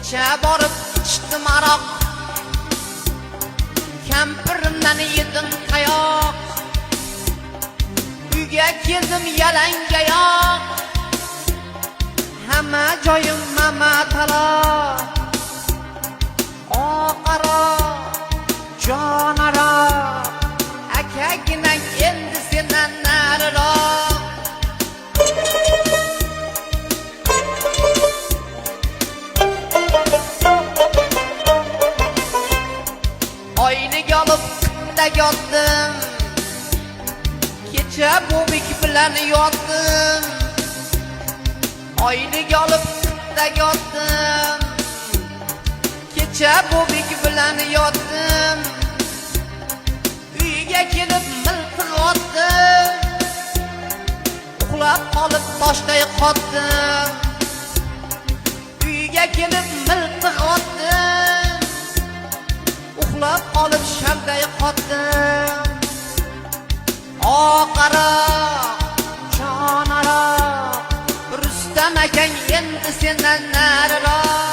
kecha borib ichdim aroq, kampirimdan yedim tayoq, uyga keldim yalangoyoq, hamma joyim mama taloq. Oqaro jonaro akagina endi sendan nariroq. Oynaga olib qitda yotdim, kecha bobik bilan yotdim. Oynaga olib qitda yotdim, kecha bobik bilan yotdim. Uyga kelib miltiq otdim, uxlab qolib toshday qotdim. Uyga kelib miltiq otdim, uxlab qolib shamday qotdim. Oqaro jonaro Rustam akang endi sendan nariroq.